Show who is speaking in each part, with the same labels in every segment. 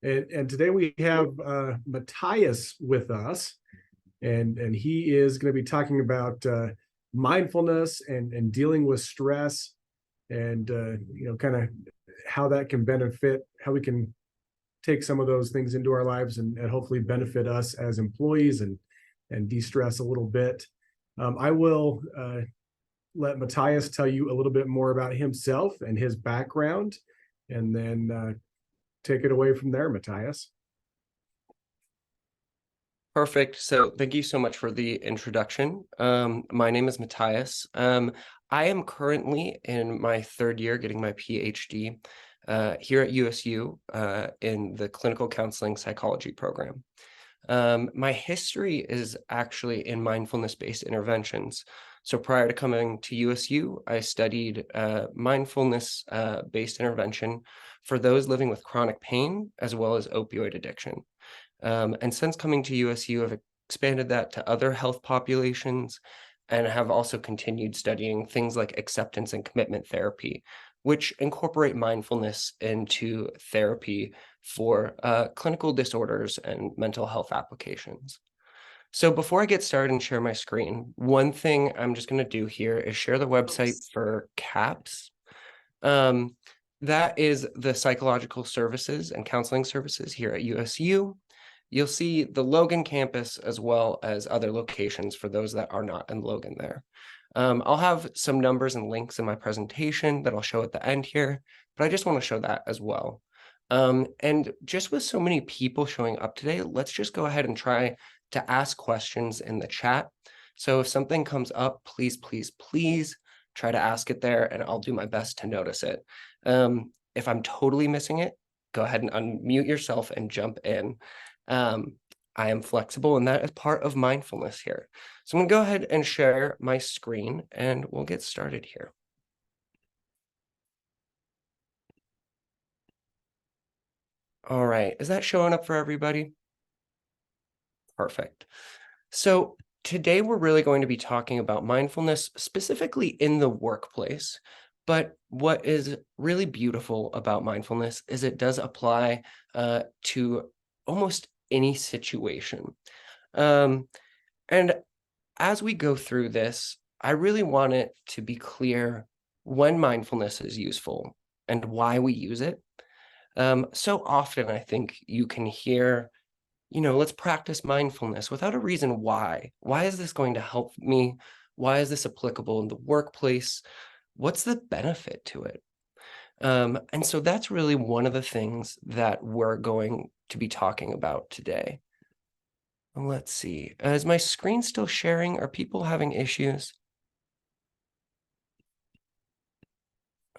Speaker 1: And today we have Mathias with us, and he is going to be talking about mindfulness and dealing with stress, and kind of how that can benefit, how we can take some of those things into our lives and hopefully benefit us as employees and de-stress a little bit. I will let Mathias tell you a little bit more about himself and his background, and then take it away from there, Mathias.
Speaker 2: Perfect. So thank you so much for the introduction. My name is Mathias. I am currently in my third year getting my PhD here at USU in the clinical counseling psychology program. My history is actually in mindfulness-based interventions. So prior to coming to USU, I studied mindfulness-based intervention for those living with chronic pain as well as opioid addiction. And since coming to USU, I've expanded that to other health populations and have also continued studying things like acceptance and commitment therapy, which incorporate mindfulness into therapy for clinical disorders and mental health applications. So before I get started and share my screen, one thing I'm just going to do here is share the website for CAPS. That is the psychological services and counseling services here at USU. You'll see the Logan campus as well as other locations for those that are not in Logan there. I'll have some numbers and links in my presentation that I'll show at the end here, but I just want to show that as well. And just with so many people showing up today, let's just go ahead and try to ask questions in the chat. So if something comes up, please, please, please try to ask it there, and I'll do my best to notice it. If I'm totally missing it, go ahead and unmute yourself and jump in. I am flexible, and that is part of mindfulness here. So I'm going to go ahead and share my screen, and we'll get started here. All right, is that showing up for everybody? Perfect. So today we're really going to be talking about mindfulness specifically in the workplace. But what is really beautiful about mindfulness is it does apply to almost any situation. And as we go through this, I really want it to be clear when mindfulness is useful and why we use it. So often I think you can hear, let's practice mindfulness without a reason why. Why is this going to help me? Why is this applicable in the workplace? What's the benefit to it? And so that's really one of the things that we're going to be talking about today. Let's see. Is my screen still sharing? Are people having issues?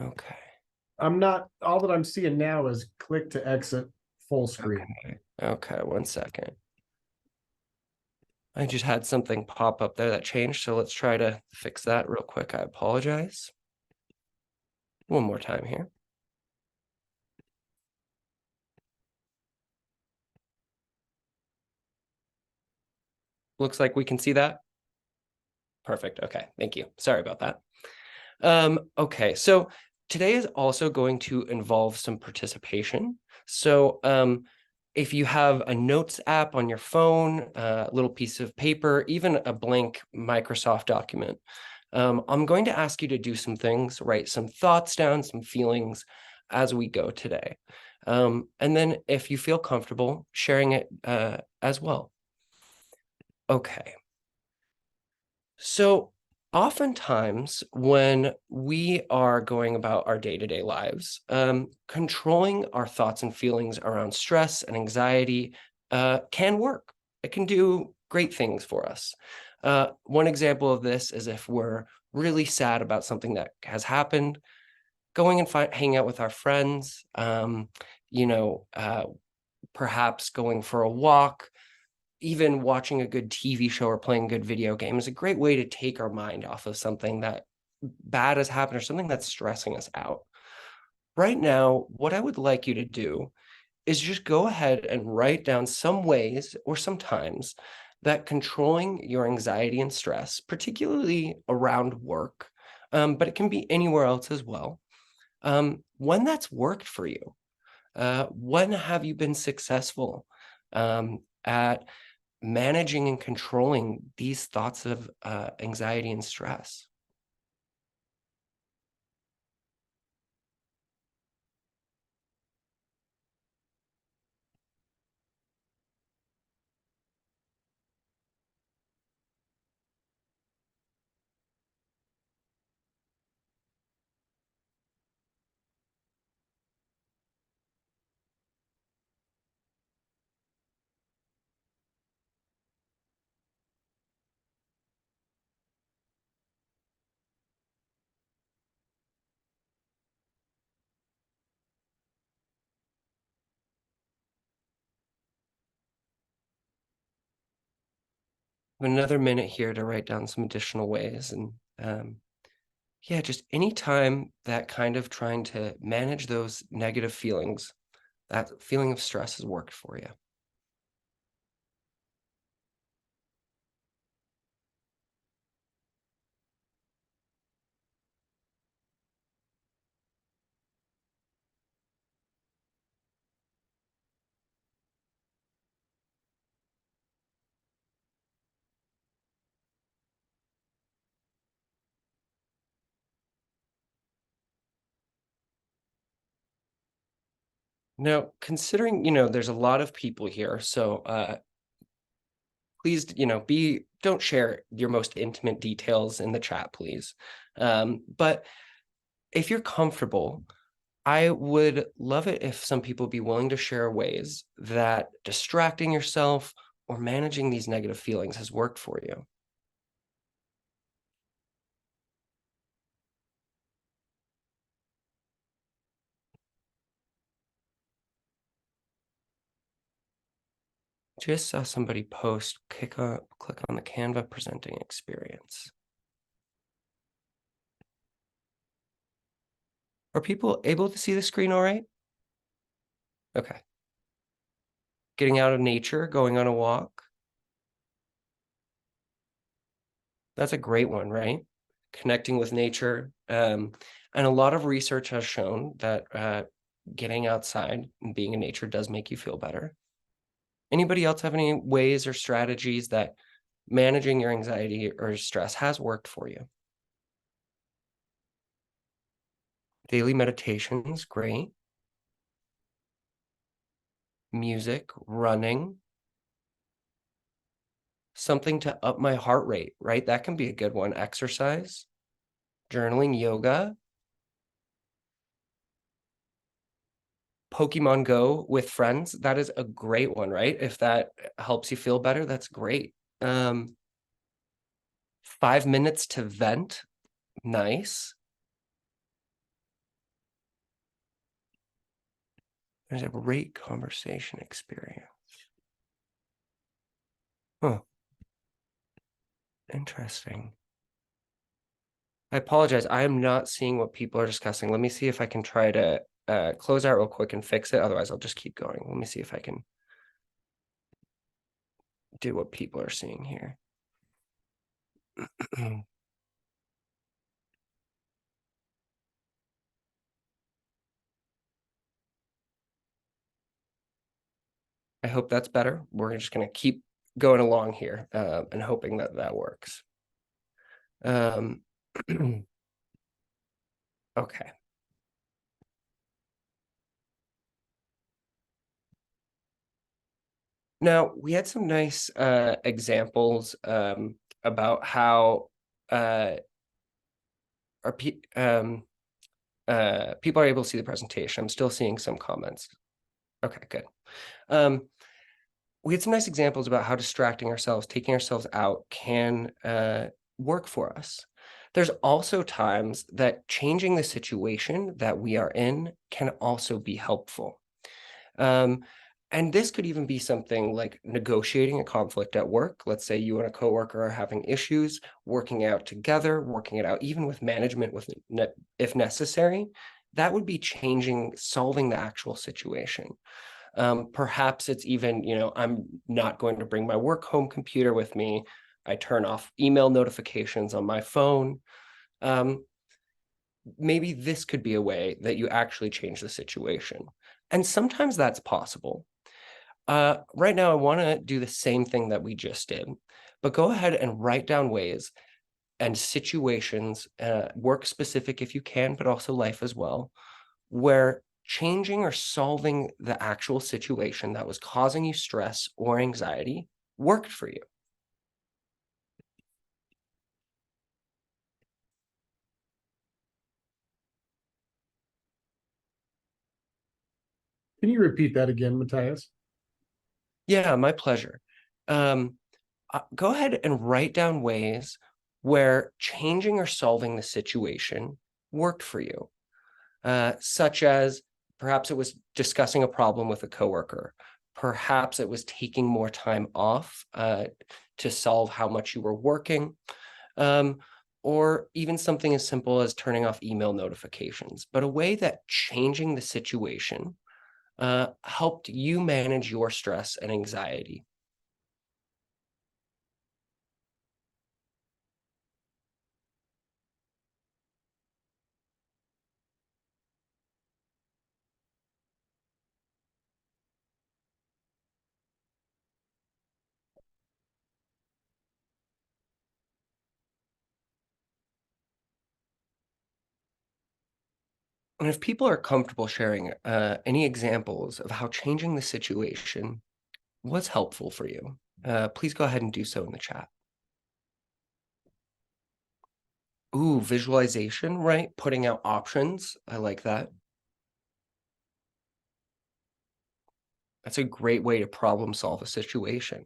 Speaker 2: Okay.
Speaker 1: I'm not, all that I'm seeing now is click to exit full screen.
Speaker 2: Okay, 1 second. I just had something pop up there that changed, so let's try to fix that real quick. I apologize. One more time here. Looks like we can see that. Perfect. Okay, thank you. Sorry about that. Okay, so today is also going to involve some participation. So if you have a notes app on your phone, a little piece of paper, even a blank Microsoft document, I'm going to ask you to do some things, write some thoughts down, some feelings as we go today. And then if you feel comfortable, sharing it as well. Okay. So oftentimes when we are going about our day-to-day lives, controlling our thoughts and feelings around stress and anxiety can work. It can do great things for us. One example of this is if we're really sad about something that has happened, going and hanging out with our friends, perhaps going for a walk, even watching a good TV show or playing a good video game is a great way to take our mind off of something that bad has happened or something that's stressing us out. Right now, what I would like you to do is just go ahead and write down some ways or some times that controlling your anxiety and stress, particularly around work, but it can be anywhere else as well, when that's worked for you. When have you been successful at managing and controlling these thoughts of anxiety and stress? Another minute here to write down some additional ways. And yeah, just any time that kind of trying to manage those negative feelings, that feeling of stress has worked for you. Now, considering, there's a lot of people here, so please, don't share your most intimate details in the chat, please. But if you're comfortable, I would love it if some people be willing to share ways that distracting yourself or managing these negative feelings has worked for you. Just saw somebody post, click on the Canva presenting experience. Are people able to see the screen all right? Okay. Getting out of nature, going on a walk. That's a great one, right? Connecting with nature. And a lot of research has shown that getting outside and being in nature does make you feel better. Anybody else have any ways or strategies that managing your anxiety or stress has worked for you? Daily meditations, great. Music, running, something to up my heart rate, right? That can be a good one. Exercise, journaling, yoga, Pokemon Go with friends. That is a great one, right? If that helps you feel better, that's great. 5 minutes to vent, nice. There's a great conversation experience. Huh. Interesting. I apologize. I am not seeing what people are discussing. Let me see if I can try to close out real quick and fix it. Otherwise, I'll just keep going. Let me see if I can do what people are seeing here. I hope that's better. We're just going to keep going along here and hoping that that works. Okay. Now, we had some nice examples about how people are able to see the presentation. I'm still seeing some comments. Okay, good. We had some nice examples about how distracting ourselves, taking ourselves out can work for us. There's also times that changing the situation that we are in can also be helpful. And this could even be something like negotiating a conflict at work. Let's say you and a coworker are having issues, working out together, working it out, even with management, if necessary. That would be solving the actual situation. Perhaps it's even, I'm not going to bring my work home computer with me. I turn off email notifications on my phone. Maybe this could be a way that you actually change the situation. And sometimes that's possible. Right now, I want to do the same thing that we just did, but go ahead and write down ways and situations, work specific if you can, but also life as well, where changing or solving the actual situation that was causing you stress or anxiety worked for you.
Speaker 1: Can you repeat that again, Matthias?
Speaker 2: Yeah, my pleasure. Um, Go ahead and write down ways where changing or solving the situation worked for you, such as perhaps it was discussing a problem with a coworker. Perhaps it was taking more time off to solve how much you were working, um, or even something as simple as turning off email notifications. But a way that changing the situation helped you manage your stress and anxiety. And if people are comfortable sharing any examples of how changing the situation was helpful for you, please go ahead and do so in the chat. Ooh, visualization, right? Putting out options. I like that. That's a great way to problem solve a situation.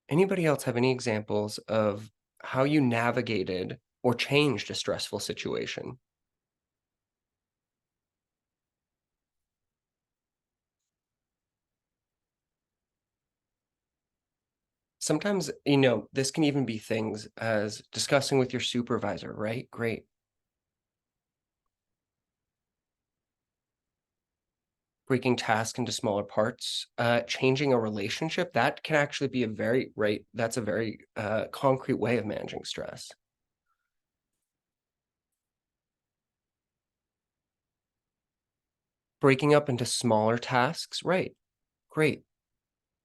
Speaker 2: Anybody else have any examples of how you navigated or changed a stressful situation? Sometimes, this can even be things as discussing with your supervisor, right? Great. Breaking tasks into smaller parts, changing a relationship, that can actually be that's a very concrete way of managing stress. Breaking up into smaller tasks, right? Great.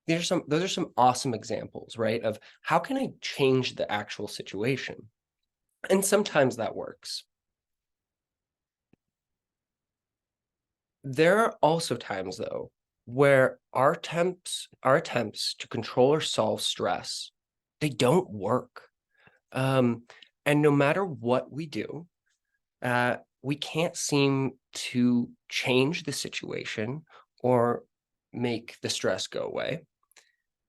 Speaker 2: Those are some awesome examples, right? Of how can I change the actual situation? And sometimes that works. There are also times though, where our attempts to control or solve stress, they don't work. Um, and no matter what we do, we can't seem to change the situation or make the stress go away.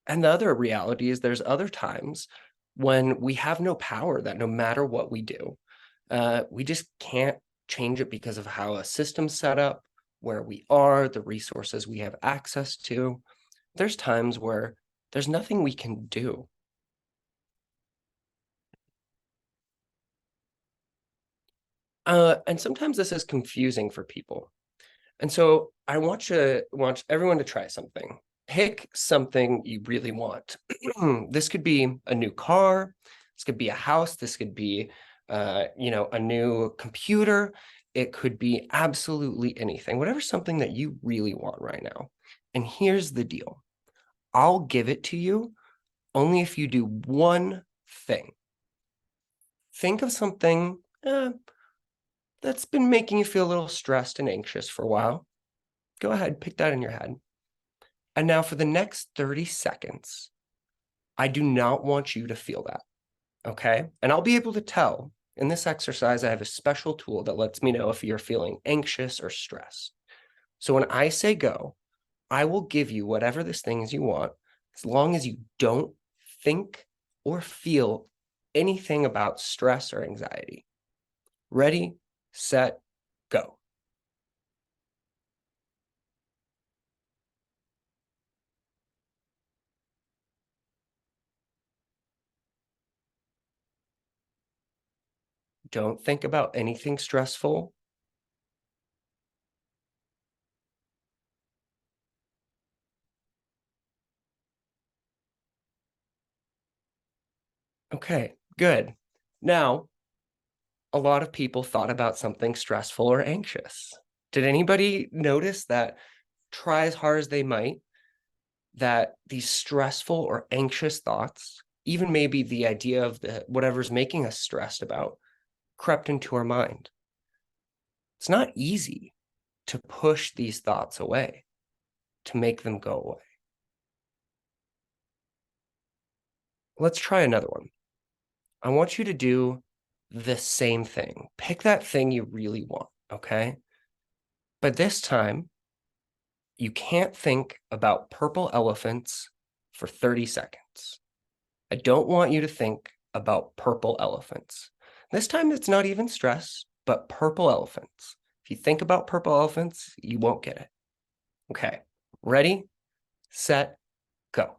Speaker 2: And the other reality is there's other times when we have no power, that no matter what we do, we just can't change it because of how a system's set up, where we are, the resources we have access to. There's times where there's nothing we can do. And sometimes this is confusing for people. And so I want everyone to try something. Pick something you really want. This could be a new car. This could be a house. This could be, a new computer. It could be absolutely anything, whatever something that you really want right now. And here's the deal. I'll give it to you only if you do one thing. Think of something that's been making you feel a little stressed and anxious for a while. Go ahead, pick that in your head. And now for the next 30 seconds, I do not want you to feel that. Okay. And I'll be able to tell in this exercise, I have a special tool that lets me know if you're feeling anxious or stressed. So when I say go, I will give you whatever this thing is you want, as long as you don't think or feel anything about stress or anxiety. Ready, set, go. Don't think about anything stressful. Okay, good. Now, a lot of people thought about something stressful or anxious. Did anybody notice that, try as hard as they might, that these stressful or anxious thoughts, even maybe the idea of whatever's making us stressed about, crept into our mind? It's not easy to push these thoughts away, to make them go away. Let's try another one. I want you to do the same thing. Pick that thing you really want, okay? But this time, you can't think about purple elephants for 30 seconds. I don't want you to think about purple elephants. This time, it's not even stress, but purple elephants. If you think about purple elephants, you won't get it. Okay, ready, set, go.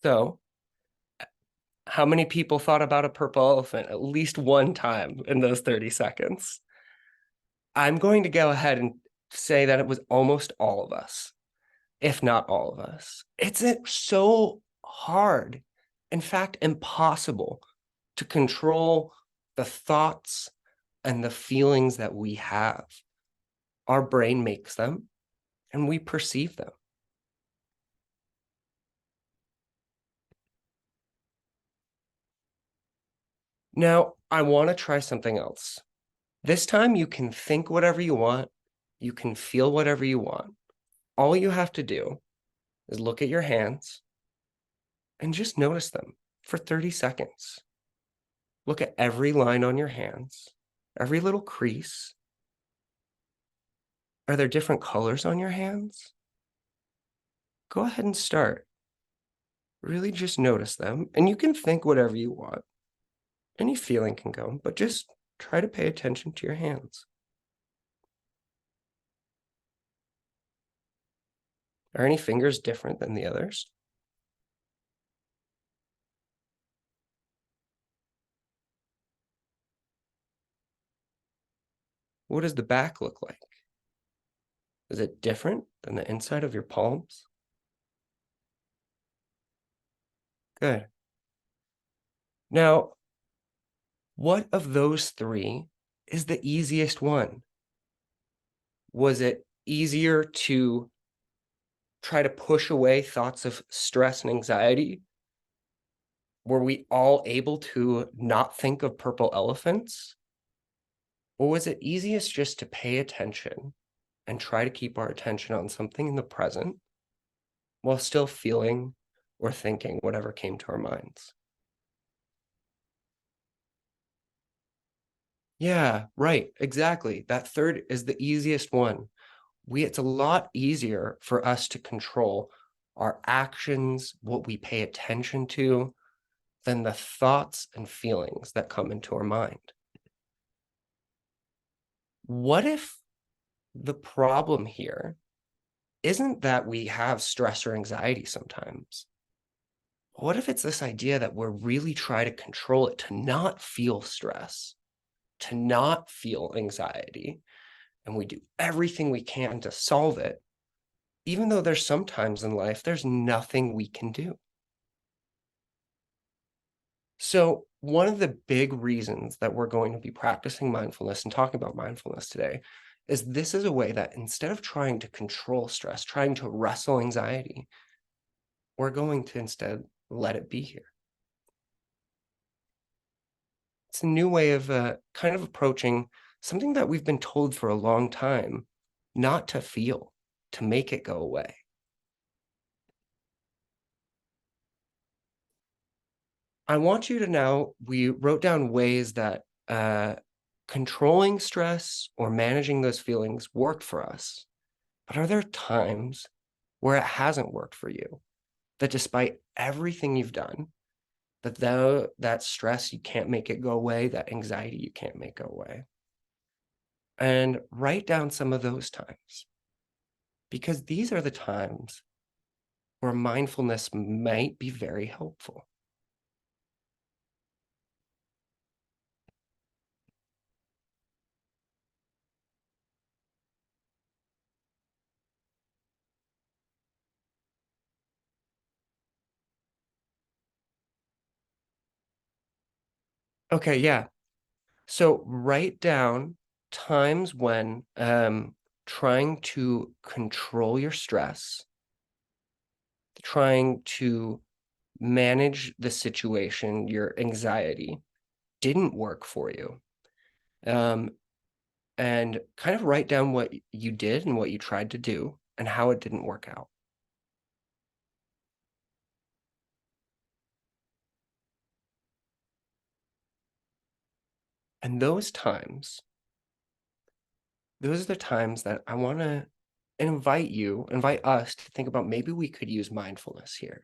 Speaker 2: So, how many people thought about a purple elephant at least one time in those 30 seconds? I'm going to go ahead and say that it was almost all of us, if not all of us. It's so hard, in fact, impossible to control the thoughts and the feelings that we have. Our brain makes them and we perceive them. Now, I want to try something else. This time you can think whatever you want. You can feel whatever you want. All you have to do is look at your hands and just notice them for 30 seconds. Look at every line on your hands, every little crease. Are there different colors on your hands? Go ahead and start. Really just notice them, and you can think whatever you want. Any feeling can go, but just try to pay attention to your hands. Are any fingers different than the others? What does the back look like? Is it different than the inside of your palms? Good. Now, what of those three is the easiest one? Was it easier to try to push away thoughts of stress and anxiety? Were we all able to not think of purple elephants? Or was it easiest just to pay attention and try to keep our attention on something in the present while still feeling or thinking whatever came to our minds? Yeah, right, exactly. That third is the easiest one. It's a lot easier for us to control our actions, what we pay attention to, than the thoughts and feelings that come into our mind. What if the problem here isn't that we have stress or anxiety sometimes? What if it's this idea that we're really trying to control it to not feel stress, to not feel anxiety, and we do everything we can to solve it, even though there's sometimes in life there's nothing we can do? So one of the big reasons that we're going to be practicing mindfulness and talking about mindfulness today is this is a way that instead of trying to control stress, trying to wrestle anxiety, we're going to instead let it be here. It's a new way of kind of approaching something that we've been told for a long time not to feel, to make it go away. I want you to now, we wrote down ways that controlling stress or managing those feelings worked for us. But are there times where it hasn't worked for you? That despite everything you've done, that stress, you can't make it go away, that anxiety, you can't make go away? And write down some of those times. because these are the times where mindfulness might be very helpful. Okay, yeah. So write down times when trying to control your stress, trying to manage the situation, your anxiety didn't work for you. And kind of write down what you did and what you tried to do and how it didn't work out. And those are the times that I want to invite us to think about maybe we could use mindfulness here.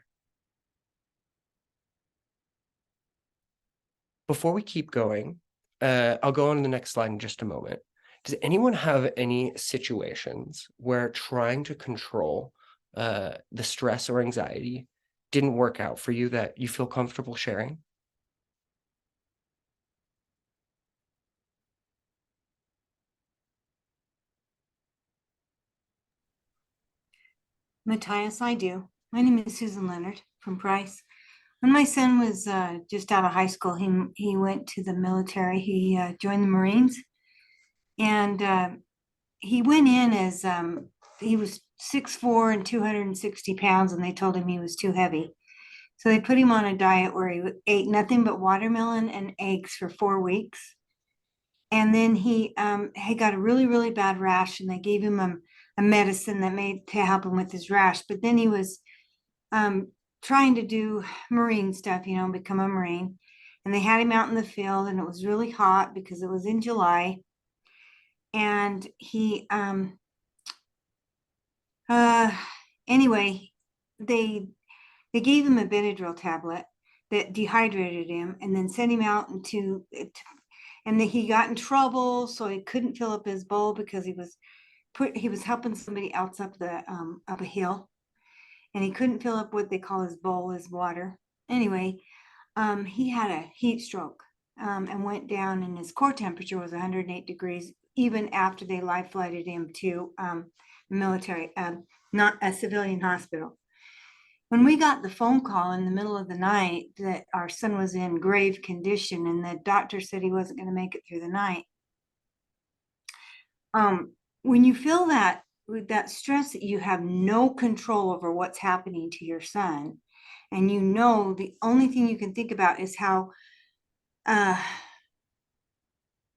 Speaker 2: Before we keep going, I'll go on to the next slide in just a moment. Does anyone have any situations where trying to control the stress or anxiety didn't work out for you that you feel comfortable sharing?
Speaker 3: Matthias, I do. My name is Susan Leonard from Price. When my son was just out of high school, he went to the military. He joined the Marines, and he went in as he was 6'4" and 260 pounds, and they told him he was too heavy. So they put him on a diet where he ate nothing but watermelon and eggs for 4 weeks. And then he got a really, really bad rash, and they gave him a medicine that made to help him with his rash. But then he was trying to do Marine stuff, become a Marine. And they had him out in the field, and it was really hot because it was in July. And he, anyway, they gave him a Benadryl tablet that dehydrated him, and then sent him out into it. And then he got in trouble, so he couldn't fill up his bowl because he was helping somebody else up a hill, and he couldn't fill up what they call his bowl, his water. Anyway, he had a heat stroke, and went down, and his core temperature was 108 degrees, even after they life flighted him to military, not a civilian hospital. When we got the phone call in the middle of the night that our son was in grave condition and the doctor said he wasn't going to make it through the night, when you feel that with that stress that you have no control over what's happening to your son, and the only thing you can think about is how I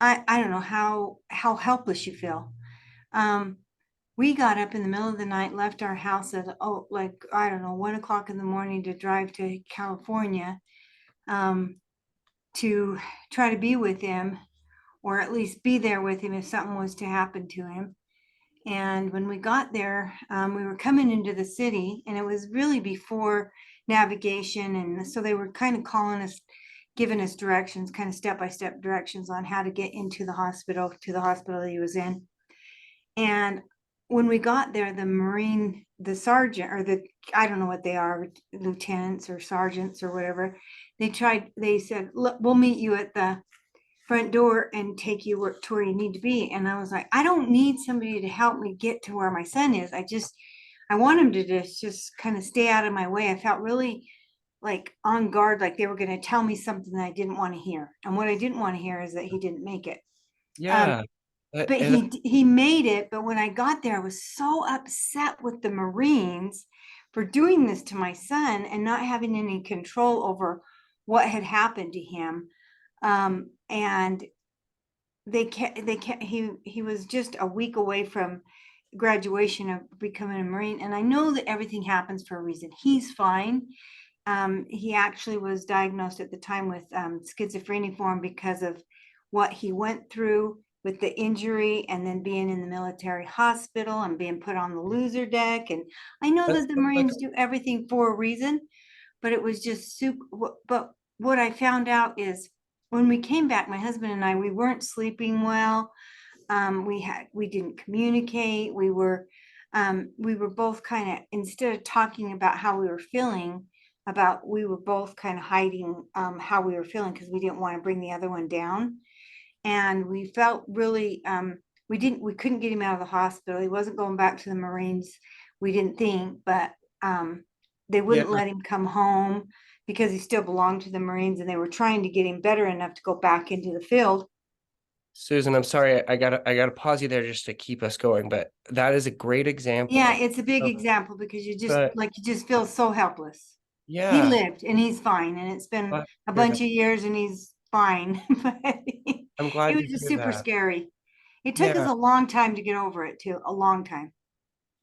Speaker 3: don't know how helpless you feel. We got up in the middle of the night, left our house at like I don't know 1 o'clock in the morning to drive to California, to try to be with him, or at least be there with him if something was to happen to him. And when we got there, we were coming into the city, and it was really before navigation, and so they were kind of calling us, giving us directions, kind of step-by-step directions on how to get into the hospital, to the hospital he was in. And when we got there, the sergeant, or I don't know what they are, lieutenants or sergeants or whatever, they said, look, we'll meet you at the front door and take you to where you need to be. And I was like, I don't need somebody to help me get to where my son is. I want him to just kind of stay out of my way. I felt really like on guard, like they were going to tell me something that I didn't want to hear. And what I didn't want to hear is that he didn't make it.
Speaker 2: Yeah.
Speaker 3: But he made it. But when I got there, I was so upset with the Marines for doing this to my son and not having any control over what had happened to him. And he was just a week away from graduation of becoming a Marine. And I know that everything happens for a reason. He's fine. He actually was diagnosed at the time with schizophrenia because of what he went through with the injury, and then being in the military hospital and being put on the loser deck. And I know that the Marines do everything for a reason, but it was just super. But what I found out is when we came back, my husband and I, we weren't sleeping well. We didn't communicate. We were we were both kind of, instead of talking about how we were feeling, we were both kind of hiding how we were feeling because we didn't want to bring the other one down. And we felt really, we couldn't get him out of the hospital. He wasn't going back to the Marines, we didn't think, but they wouldn't
Speaker 2: Yeah.
Speaker 3: let him come home because he still belonged to the Marines, and they were trying to get him better enough to go back into the field.
Speaker 2: Susan, I'm sorry, I gotta pause you there just to keep us going, but that is a great example.
Speaker 3: Yeah, it's a big
Speaker 2: of-
Speaker 3: example because you
Speaker 2: but
Speaker 3: just feel so helpless. He
Speaker 2: yeah,
Speaker 3: lived and he's fine, and it's been
Speaker 2: glad to
Speaker 3: a
Speaker 2: hear
Speaker 3: bunch
Speaker 2: that.
Speaker 3: of years and he's fine. But it
Speaker 2: I'm glad to
Speaker 3: was just
Speaker 2: hear
Speaker 3: super
Speaker 2: that.
Speaker 3: scary. It took us
Speaker 2: Yeah,
Speaker 3: a long time to get over it too, a long time.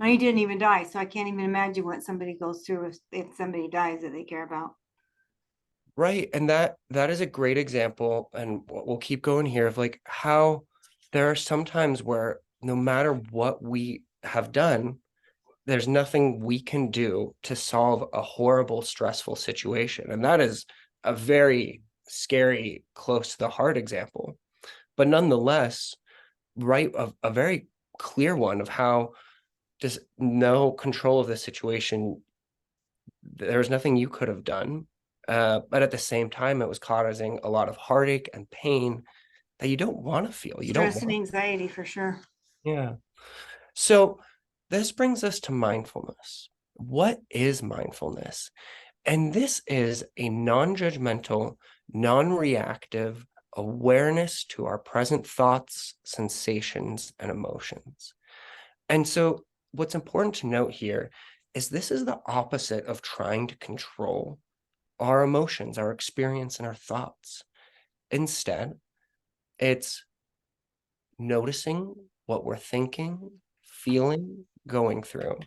Speaker 3: And he didn't even die, so I can't even imagine what somebody goes through if somebody dies that they care about.
Speaker 2: right. And that is a great example, and we'll keep going here, of like how there are some times where no matter what we have done, there's nothing we can do to solve a horrible, stressful situation. And that is a very scary, close to the heart example. But nonetheless, right, a very clear one of how just no control of the situation. There was nothing you could have done. But at the same time, it was causing a lot of heartache and pain that you don't want to feel. You don't
Speaker 3: Stress and
Speaker 2: want.
Speaker 3: anxiety for sure.
Speaker 2: Yeah. So this brings us to mindfulness. What is mindfulness? And this is a non-judgmental, non-reactive awareness to our present thoughts, sensations, and emotions. And so what's important to note here is this is the opposite of trying to control our emotions, our experience, and our thoughts. Instead, it's noticing what we're thinking, feeling, going through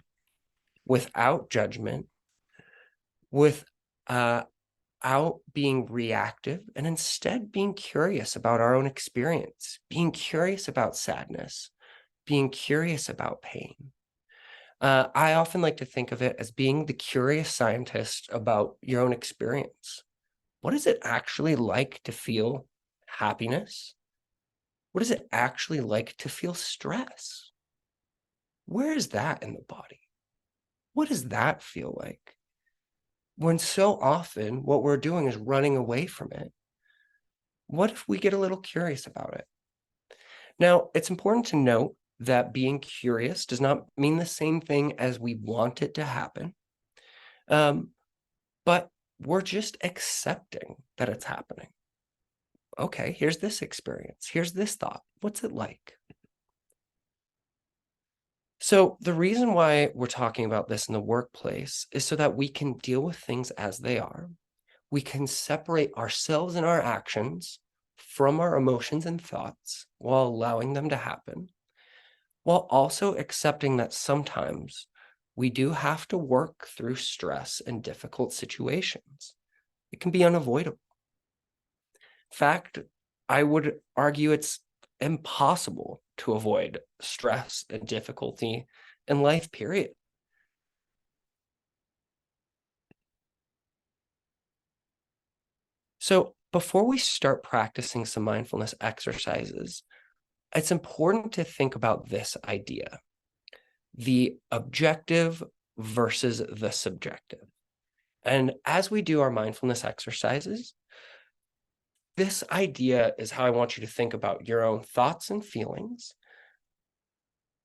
Speaker 2: without judgment, without being reactive, and instead being curious about our own experience, being curious about sadness, being curious about pain. I often like to think of it as being the curious scientist about your own experience. What is it actually like to feel happiness? What is it actually like to feel stress? Where is that in the body? What does that feel like? When so often what we're doing is running away from it. What if we get a little curious about it? Now, it's important to note that being curious does not mean the same thing as we want it to happen. But we're just accepting that it's happening. Okay, here's this experience. Here's this thought. What's it like? So the reason why we're talking about this in the workplace is so that we can deal with things as they are. We can separate ourselves and our actions from our emotions and thoughts while allowing them to happen, while also accepting that sometimes we do have to work through stress and difficult situations. It can be unavoidable. In fact, I would argue it's impossible to avoid stress and difficulty in life, period. So before we start practicing some mindfulness exercises, it's important to think about this idea: the objective versus the subjective. And as we do our mindfulness exercises, this idea is how I want you to think about your own thoughts and feelings.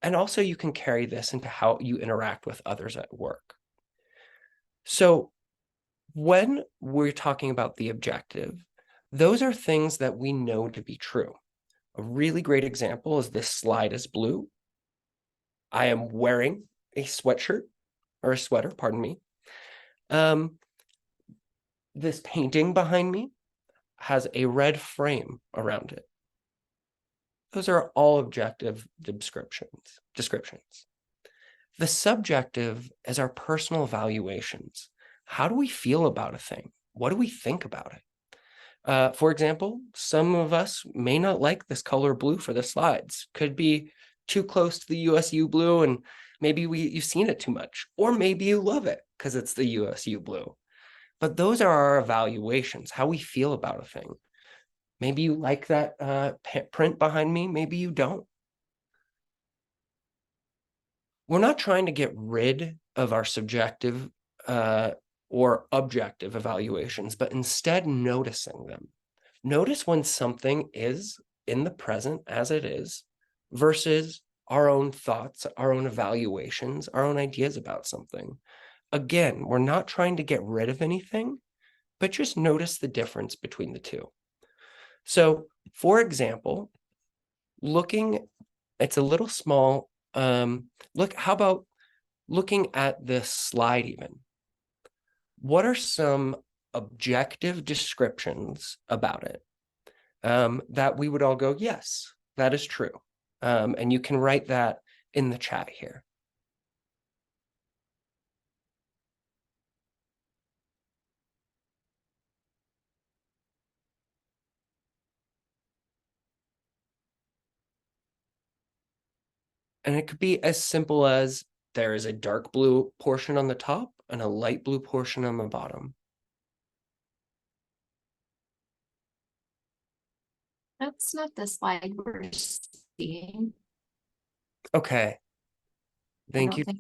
Speaker 2: And also you can carry this into how you interact with others at work. So when we're talking about the objective, those are things that we know to be true. A really great example is this slide is blue. I am wearing a sweatshirt or a sweater, pardon me. This painting behind me has a red frame around it. Those are all objective descriptions. The subjective is our personal evaluations. How do we feel about a thing? What do we think about it? For example, some of us may not like this color blue for the slides. Could be too close to the USU blue, and maybe you've seen it too much, or maybe you love it because it's the USU blue. But those are our evaluations, how we feel about a thing. Maybe you like that print behind me, maybe you don't. we're not trying to get rid of our subjective or objective evaluations, but instead noticing them. Notice when something is in the present as it is versus our own thoughts, our own evaluations, our own ideas about something. Again, we're not trying to get rid of anything, but just notice the difference between the two. So, for example, it's a little small. How about looking at this slide even? What are some objective descriptions about it that we would all go, yes, that is true. And you can write that in the chat here. And it could be as simple as there is a dark blue portion on the top and a light blue portion on the bottom.
Speaker 4: That's not the slide we're seeing.
Speaker 2: Okay. Thank you.
Speaker 4: think.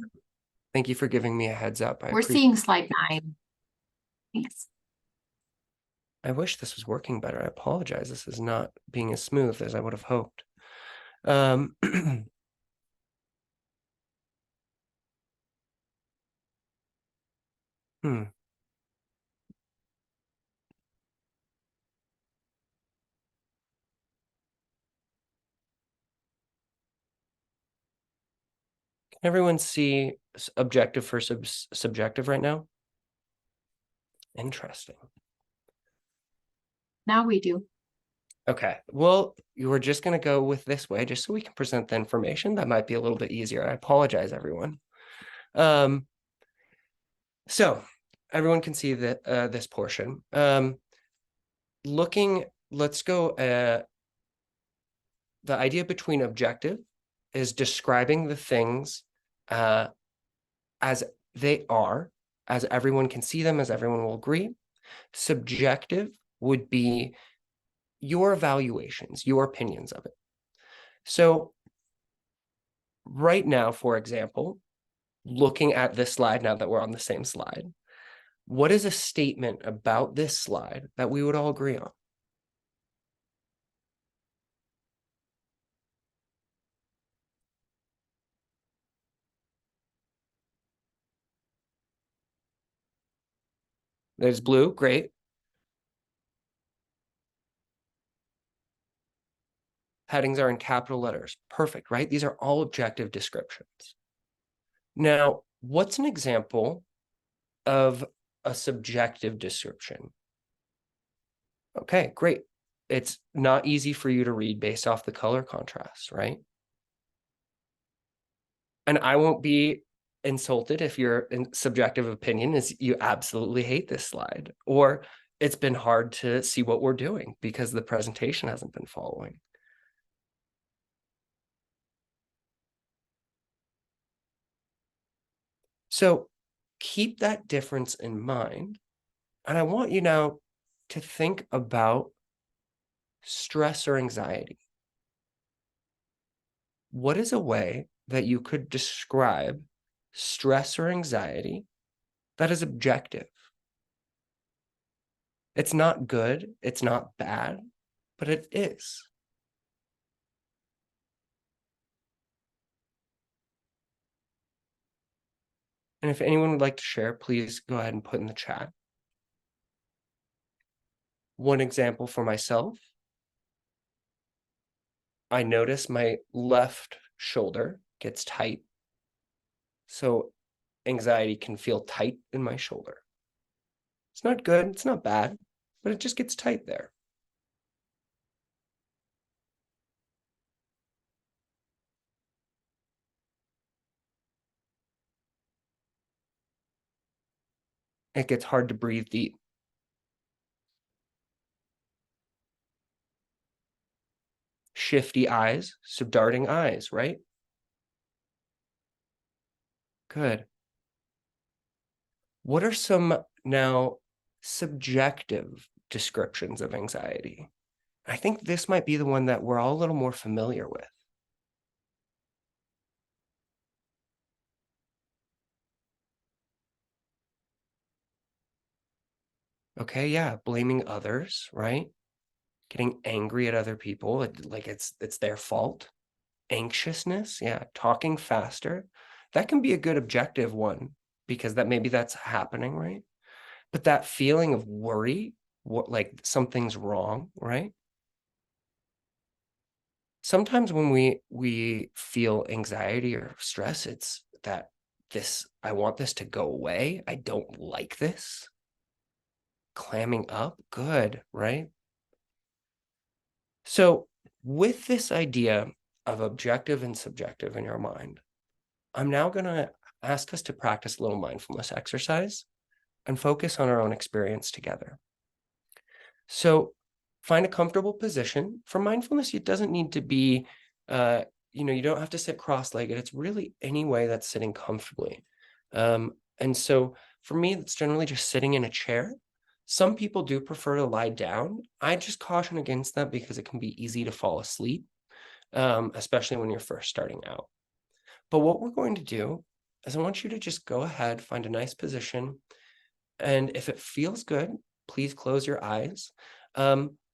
Speaker 2: Thank you for giving me a heads up.
Speaker 4: We're seeing slide 9. Thanks.
Speaker 2: I wish this was working better. I apologize. This is not being as smooth as I would have hoped. Can everyone see objective for subjective right now? Interesting.
Speaker 4: Now we do.
Speaker 2: Okay, well, you were just going to go with this way just so we can present the information. That might be a little bit easier. I apologize, everyone. So everyone can see that this portion. Let's go. The idea between objective is describing the things as they are, as everyone can see them, as everyone will agree. Subjective would be your evaluations, your opinions of it. So right now, for example, looking at this slide, now that we're on the same slide, what is a statement about this slide that we would all agree on? There's blue, great. Headings are in capital letters, perfect, right? These are all objective descriptions. Now, what's an example of a subjective description? Okay, great. It's not easy for you to read based off the color contrast, right? And I won't be insulted if your subjective opinion is you absolutely hate this slide, or it's been hard to see what we're doing because the presentation hasn't been following. So keep that difference in mind. And I want you now to think about stress or anxiety. What is a way that you could describe stress or anxiety that is objective? It's not good, it's not bad, but it is. And if anyone would like to share, please go ahead and put in the chat. One example for myself, I notice my left shoulder gets tight. So anxiety can feel tight in my shoulder. It's not good, it's not bad, but it just gets tight there. It gets hard to breathe deep. Shifty eyes, subdarting eyes, right? Good. What are some now subjective descriptions of anxiety? I think this might be the one that we're all a little more familiar with. Okay, yeah, blaming others, right? Getting angry at other people, like it's their fault. Anxiousness, yeah, talking faster. That can be a good objective one because that's happening, right? But that feeling of worry, what like something's wrong, right? Sometimes when we feel anxiety or stress, it's that I want this to go away. I don't like this. Clamming up, good, right? So with this idea of objective and subjective in your mind, I'm now going to ask us to practice a little mindfulness exercise and focus on our own experience together. So find a comfortable position. For mindfulness, it doesn't need to be, you don't have to sit cross-legged. It's really any way that's sitting comfortably. And so for me, it's generally just sitting in a chair. Some people do prefer to lie down. I just caution against that because it can be easy to fall asleep, especially when you're first starting out. But what we're going to do is I want you to just go ahead, find a nice position, and if it feels good, please close your eyes.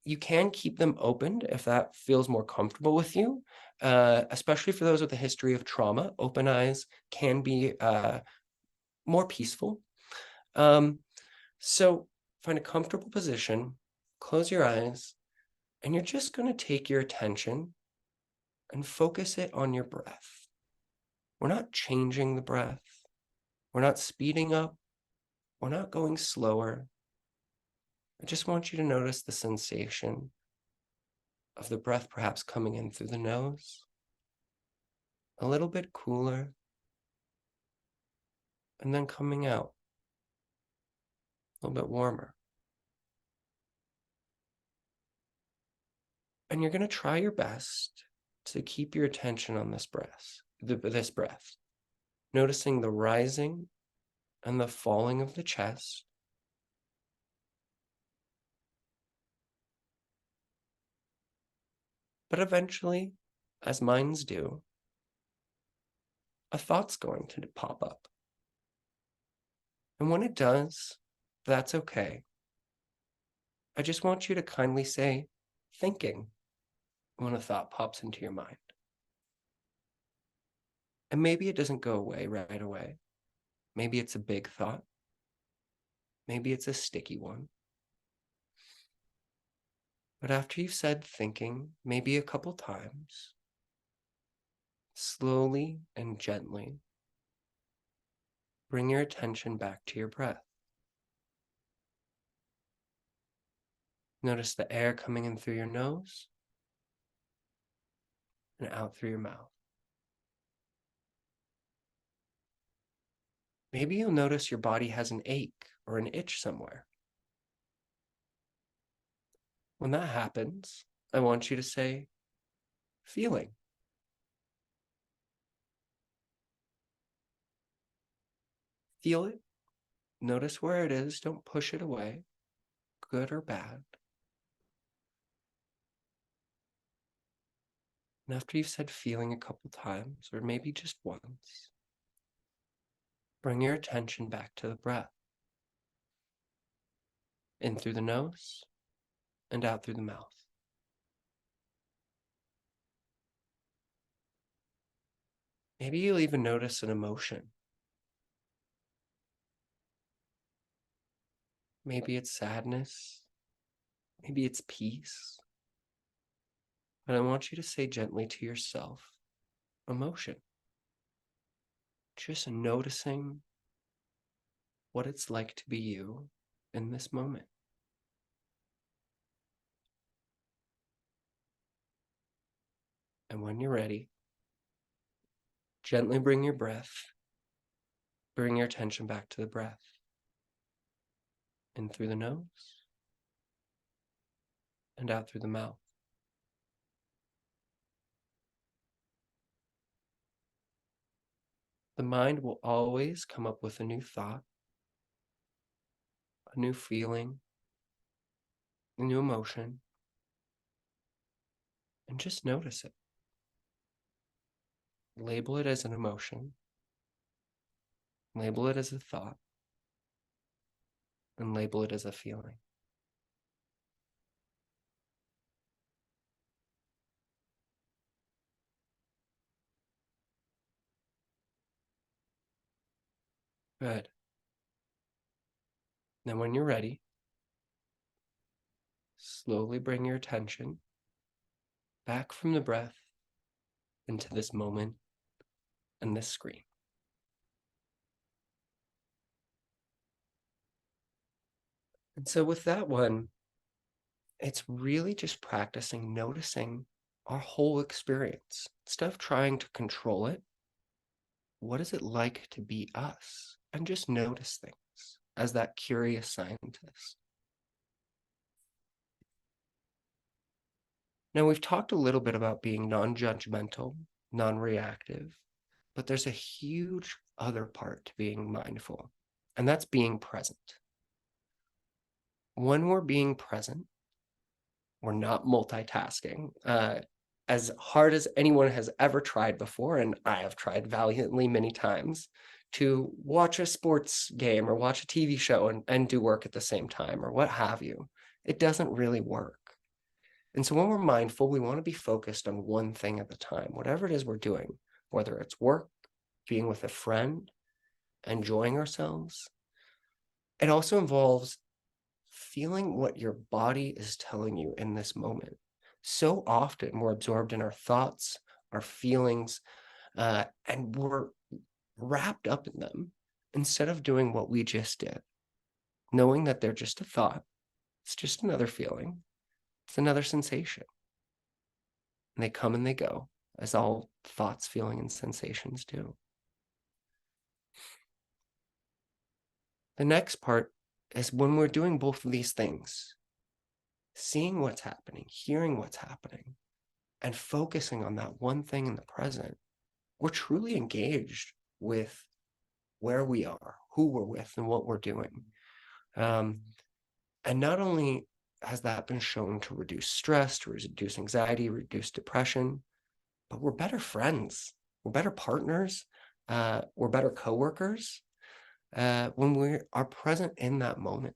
Speaker 2: You can keep them opened if that feels more comfortable with you, especially for those with a history of trauma. Open eyes can be more peaceful. So find a comfortable position, close your eyes, and you're just going to take your attention and focus it on your breath. We're not changing the breath. We're not speeding up. We're not going slower. I just want you to notice the sensation of the breath perhaps coming in through the nose, a little bit cooler, and then coming out a little bit warmer. And you're going to try your best to keep your attention on this breath, noticing the rising and the falling of the chest. But eventually, as minds do, a thought's going to pop up. And when it does, that's okay. I just want you to kindly say, thinking, when a thought pops into your mind. And maybe it doesn't go away right away. Maybe it's a big thought. Maybe it's a sticky one. But after you've said thinking, maybe a couple times, slowly and gently, bring your attention back to your breath. Notice the air coming in through your nose and out through your mouth. Maybe you'll notice your body has an ache or an itch somewhere. When that happens, I want you to say, feeling. Feel it. Notice where it is. Don't push it away, good or bad. And after you've said feeling a couple times, or maybe just once, bring your attention back to the breath. In through the nose and out through the mouth. Maybe you'll even notice an emotion. Maybe it's sadness. Maybe it's peace. But I want you to say gently to yourself, emotion. Just noticing what it's like to be you in this moment. And when you're ready, gently bring your attention back to the breath. In through the nose and out through the mouth. The mind will always come up with a new thought, a new feeling, a new emotion, and just notice it. Label it as an emotion, label it as a thought, and label it as a feeling. Good. Then when you're ready, slowly bring your attention back from the breath into this moment and this screen. And so with that one, it's really just practicing noticing our whole experience. Instead of trying to control it, what is it like to be us? And just notice things as that curious scientist. Now, we've talked a little bit about being non-judgmental, non-reactive, but there's a huge other part to being mindful, and that's being present. When we're being present, we're not multitasking. As hard as anyone has ever tried before, and I have tried valiantly many times, to watch a sports game or watch a TV show and do work at the same time or what have you, it doesn't really work. And so when we're mindful, we want to be focused on one thing at a time, whatever it is we're doing, whether it's work, being with a friend, enjoying ourselves. It also involves feeling what your body is telling you in this moment. So often we're absorbed in our thoughts, our feelings, and we're wrapped up in them instead of doing what we just did, knowing that they're just a thought. It's just another feeling. It's another sensation. And they come and they go, as all thoughts, feeling, and sensations do. The next part is when we're doing both of these things, seeing what's happening, hearing what's happening, and focusing on that one thing in the present, we're truly engaged with where we are, who we're with, and what we're doing. And not only has that been shown to reduce stress, to reduce anxiety, reduce depression, but we're better friends, we're better partners, we're better coworkers when we are present in that moment.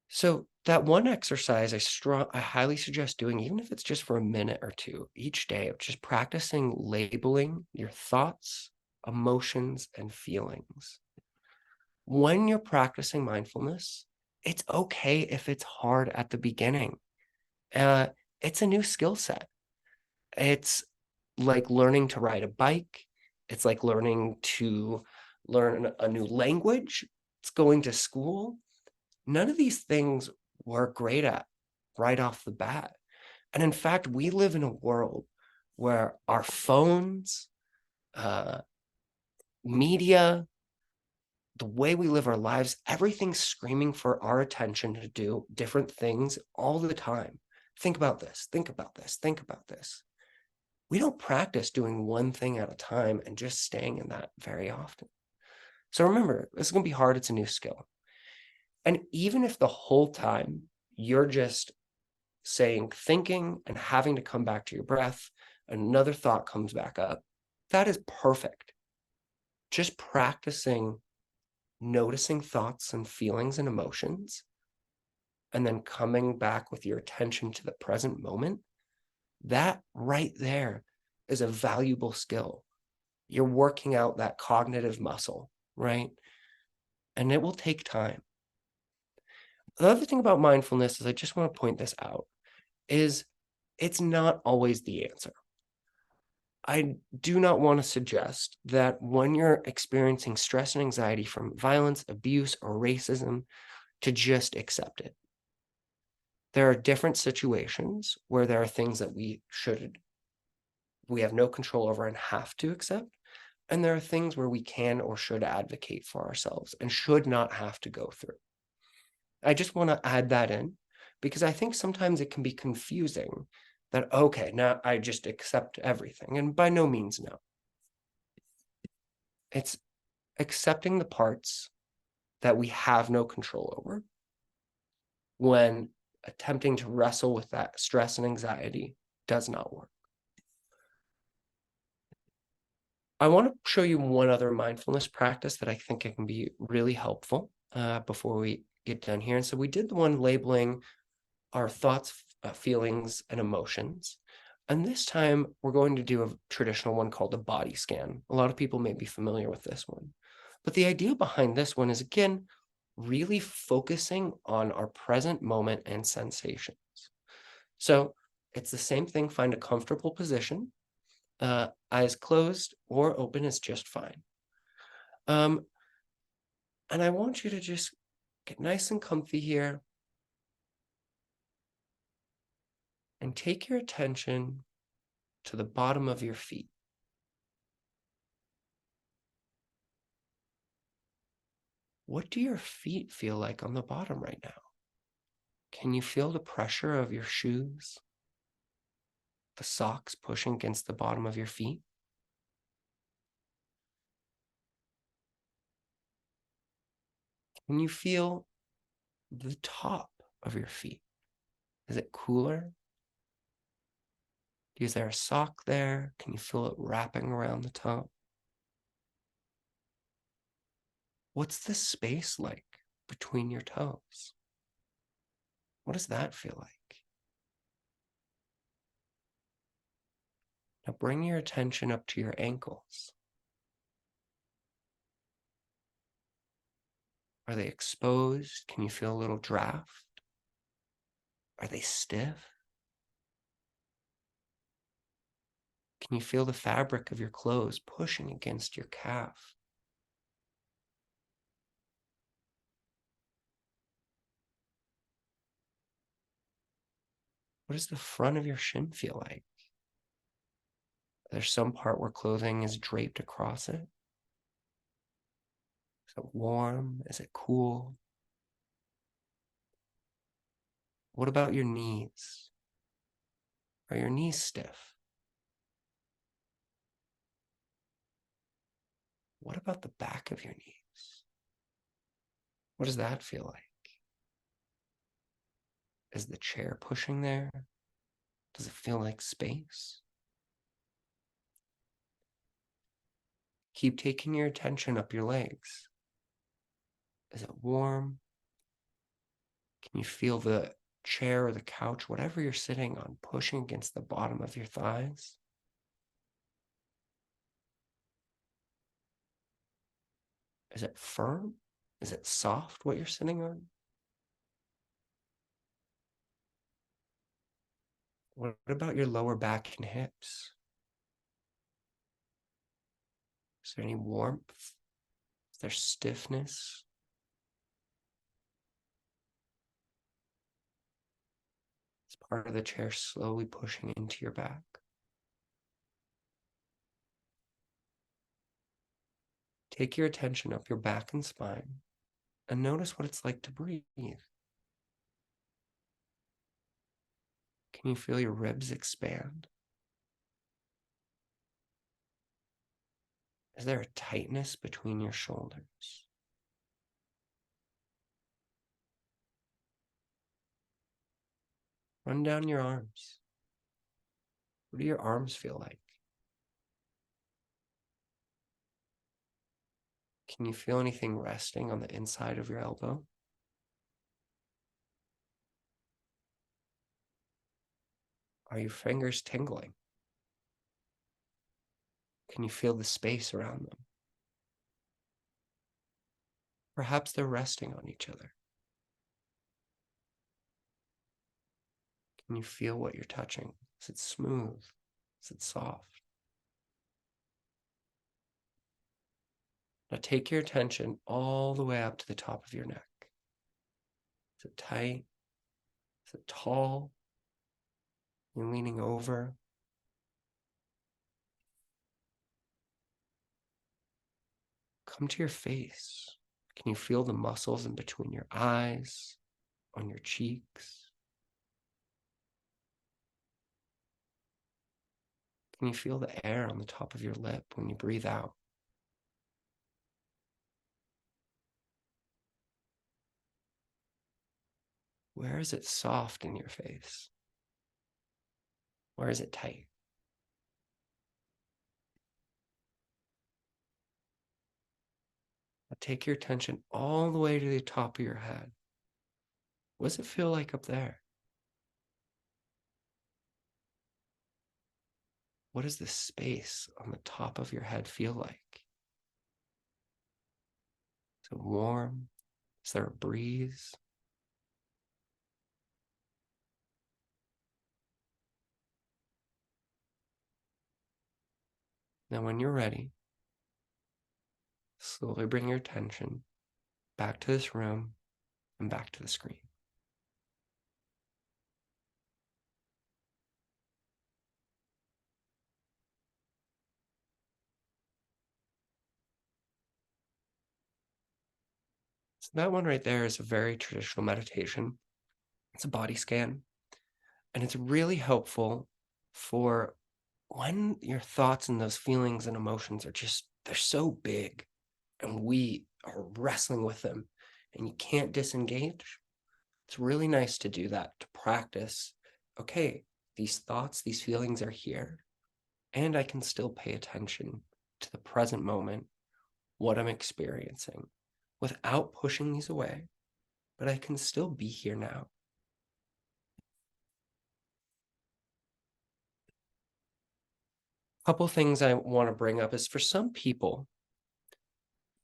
Speaker 2: So that one exercise I highly suggest doing, even if it's just for a minute or two each day, of just practicing labeling your thoughts, emotions, and feelings. When you're practicing mindfulness, it's okay if it's hard at the beginning. It's a new skill set. It's like learning to ride a bike. It's like learning to learn a new language. It's going to school. None of these things we're great at right off the bat. And in fact, we live in a world where our phones, media, the way we live our lives, everything's screaming for our attention to do different things all the time. Think about this, think about this, think about this. We don't practice doing one thing at a time and just staying in that very often. So remember, this is going to be hard. It's a new skill. And even if the whole time you're just thinking and having to come back to your breath, another thought comes back up, that is perfect. Just practicing noticing thoughts and feelings and emotions, and then coming back with your attention to the present moment, that right there is a valuable skill. You're working out that cognitive muscle, right? And it will take time. The other thing about mindfulness is, I just want to point this out, is it's not always the answer. I do not want to suggest that when you're experiencing stress and anxiety from violence, abuse, or racism, to just accept it. There are different situations where there are things that we have no control over and have to accept. And there are things where we can or should advocate for ourselves and should not have to go through. I just want to add that in, because I think sometimes it can be confusing that, okay, now I just accept everything. And by no means, no. It's accepting the parts that we have no control over when attempting to wrestle with that stress and anxiety does not work. I want to show you one other mindfulness practice that I think it can be really helpful before we get done here. And so we did the one labeling our thoughts, feelings, and emotions. And this time we're going to do a traditional one called a body scan. A lot of people may be familiar with this one. But the idea behind this one is, again, really focusing on our present moment and sensations. So it's the same thing. Find a comfortable position. Eyes closed or open is just fine. And I want you to just get nice and comfy here and take your attention to the bottom of your feet. What do your feet feel like on the bottom right now? Can you feel the pressure of your shoes? The socks pushing against the bottom of your feet? Can you feel the top of your feet? Is it cooler? Is there a sock there? Can you feel it wrapping around the top? What's the space like between your toes? What does that feel like? Now bring your attention up to your ankles. Are they exposed? Can you feel a little draft? Are they stiff? Can you feel the fabric of your clothes pushing against your calf? What does the front of your shin feel like? There's some part where clothing is draped across it. Is it warm? Is it cool? What about your knees? Are your knees stiff? What about the back of your knees? What does that feel like? Is the chair pushing there? Does it feel like space? Keep taking your attention up your legs. Is it warm? Can you feel the chair or the couch, whatever you're sitting on, pushing against the bottom of your thighs? Is it firm? Is it soft, what you're sitting on? What about your lower back and hips? Is there any warmth? Is there stiffness? Is part of the chair slowly pushing into your back? Take your attention up your back and spine and notice what it's like to breathe. Can you feel your ribs expand? Is there a tightness between your shoulders? Run down your arms. What do your arms feel like? Can you feel anything resting on the inside of your elbow? Are your fingers tingling? Can you feel the space around them? Perhaps they're resting on each other. Can you feel what you're touching? Is it smooth? Is it soft? Now take your attention all the way up to the top of your neck. Is it tight? Is it tall? You're leaning over. Come to your face. Can you feel the muscles in between your eyes, on your cheeks? Can you feel the air on the top of your lip when you breathe out? Where is it soft in your face? Where is it tight? Take your attention all the way to the top of your head. What does it feel like up there? What does the space on the top of your head feel like? Is it warm? Is there a breeze? Now, when you're ready, slowly bring your attention back to this room and back to the screen. So that one right there is a very traditional meditation. It's a body scan, and it's really helpful for when your thoughts and those feelings and emotions are just, they're so big and we are wrestling with them and you can't disengage. It's really nice to do that, to practice. Okay, these thoughts, these feelings are here, and I can still pay attention to the present moment, what I'm experiencing, without pushing these away, but I can still be here now. A couple things I want to bring up is, for some people,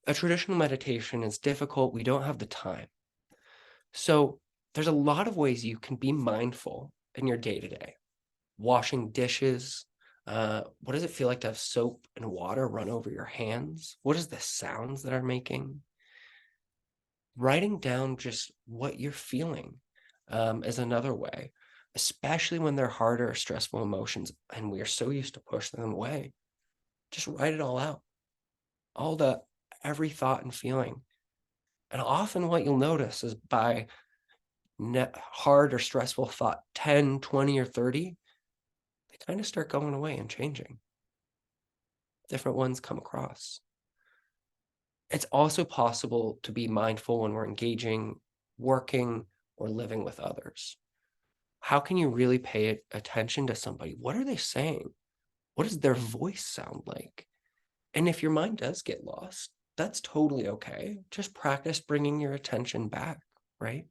Speaker 2: a traditional meditation is difficult. We don't have the time. So there's a lot of ways you can be mindful in your day-to-day. Washing dishes. What does it feel like to have soap and water run over your hands? What is the sounds that are making? Writing down just what you're feeling is another way, especially when they're harder or stressful emotions and we are so used to pushing them away. Just write it all out, every thought and feeling. And often what you'll notice is, by hard or stressful thought 10, 20, or 30, they kind of start going away and changing. Different ones come across. It's also possible to be mindful when we're engaging, working, or living with others. How can you really pay attention to somebody? What are they saying? What does their voice sound like? And if your mind does get lost, that's totally okay. Just practice bringing your attention back, right?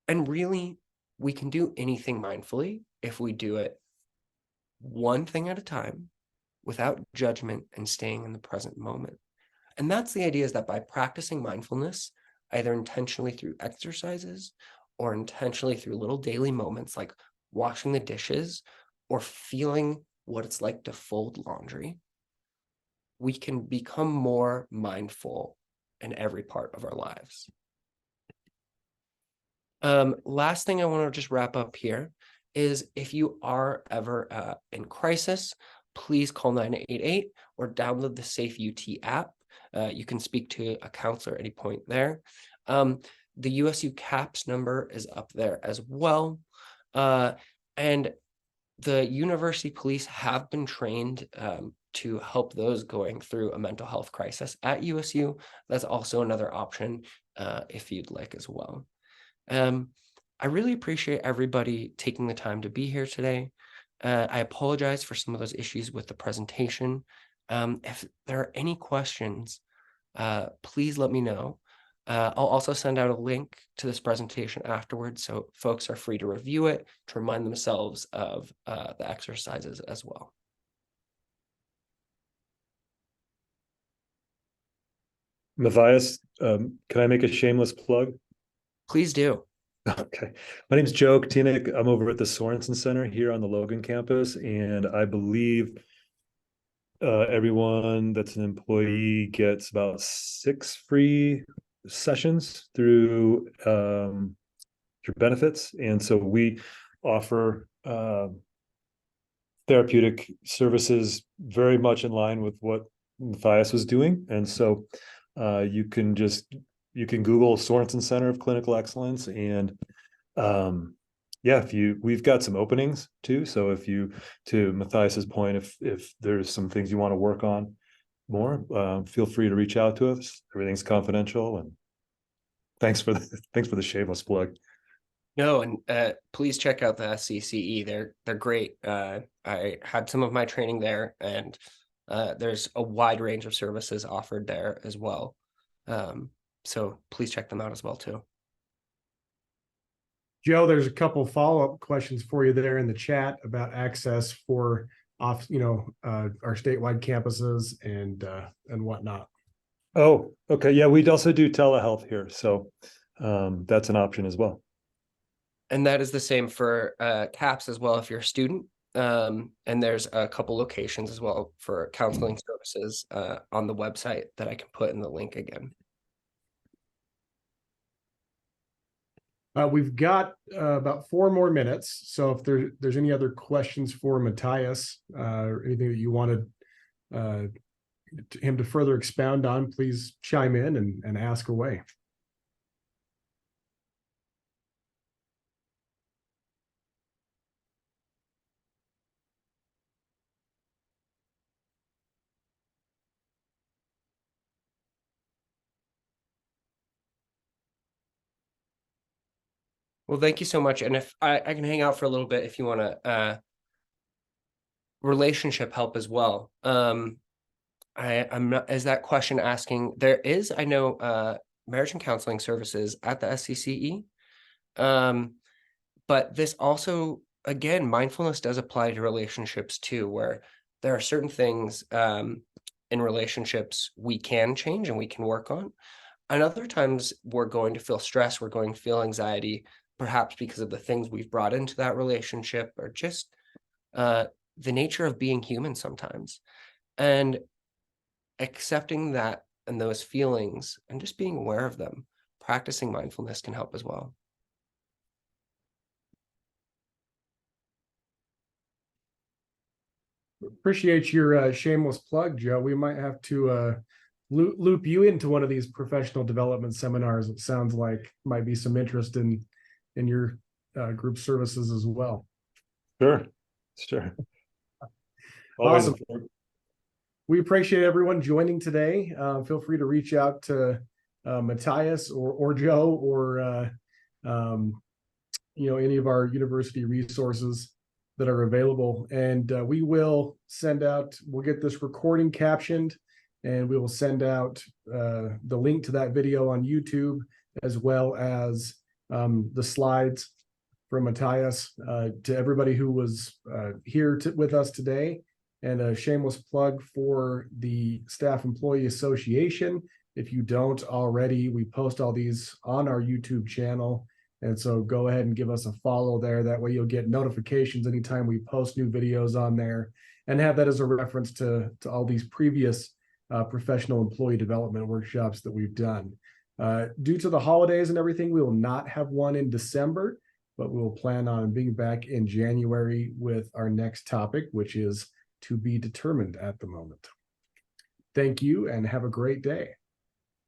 Speaker 2: And really, we can do anything mindfully if we do it one thing at a time, without judgment, and staying in the present moment. And that's the idea, is that by practicing mindfulness, either intentionally through exercises or intentionally through little daily moments like washing the dishes or feeling what it's like to fold laundry, we can become more mindful in every part of our lives. Last thing I want to just wrap up here is, if you are ever in crisis, please call 988 or download the Safe UT app. You can speak to a counselor at any point there. The USU CAPS number is up there as well. And the university police have been trained to help those going through a mental health crisis at USU. That's also another option if you'd like as well. I really appreciate everybody taking the time to be here today. I apologize for some of those issues with the presentation. If there are any questions, please let me know. I'll also send out a link to this presentation afterwards, so folks are free to review it, to remind themselves of the exercises as well.
Speaker 5: Matthias, can I make a shameless plug?
Speaker 2: Please do.
Speaker 5: Okay. My name's Joe Katinik. I'm over at the Sorensen Center here on the Logan campus, and I believe everyone that's an employee gets about 6 free sessions through benefits. And so we offer therapeutic services very much in line with what Matthias was doing. And so you can Google Sorensen Center of Clinical Excellence, and yeah, we've got some openings too. So to Matthias's point, if there's some things you want to work on more, feel free to reach out to us. Everything's confidential. And thanks for the shameless plug.
Speaker 2: No, and please check out the SCCE. They're great. I had some of my training there, and There's a wide range of services offered there as well. So please check them out as well too.
Speaker 1: Joe, there's a couple follow-up questions for you there in the chat about access for our statewide campuses and whatnot.
Speaker 5: Oh, okay. Yeah, we'd also do telehealth here. So that's an option as well.
Speaker 2: And that is the same for CAPS as well if you're a student. And there's a couple locations as well for counseling services on the website that I can put in the link again.
Speaker 1: We've got about 4 more minutes. So if there's any other questions for Mathias or anything that you wanted him to further expound on, please chime in and ask away.
Speaker 2: Well, thank you so much. And if I can hang out for a little bit if you want to relationship help as well. I'm not, is that question asking, there is, I know, marriage and counseling services at the SCCE. But this also, again, mindfulness does apply to relationships too, where there are certain things in relationships we can change and we can work on. And other times we're going to feel stress, we're going to feel anxiety, perhaps because of the things we've brought into that relationship or just the nature of being human sometimes. And accepting that and those feelings and just being aware of them, practicing mindfulness can help as well.
Speaker 1: Appreciate your shameless plug, Joe. We might have to loop you into one of these professional development seminars. It sounds like might be some interest in your group services as well.
Speaker 5: Sure. Always.
Speaker 1: Awesome. We appreciate everyone joining today. Feel free to reach out to Mathias or Joe or any of our university resources that are available. And we will send out, we'll get this recording captioned, and we will send out the link to that video on YouTube, as well as the slides from Mathias to everybody who was here with us today. And a shameless plug for the Staff Employee Association. If you don't already, we post all these on our YouTube channel. And so go ahead and give us a follow there. That way you'll get notifications anytime we post new videos on there, and have that as a reference to all these previous professional employee development workshops that we've done. Due to the holidays and everything, we will not have one in December, but we'll plan on being back in January with our next topic, which is to be determined at the moment. Thank you and have a great day.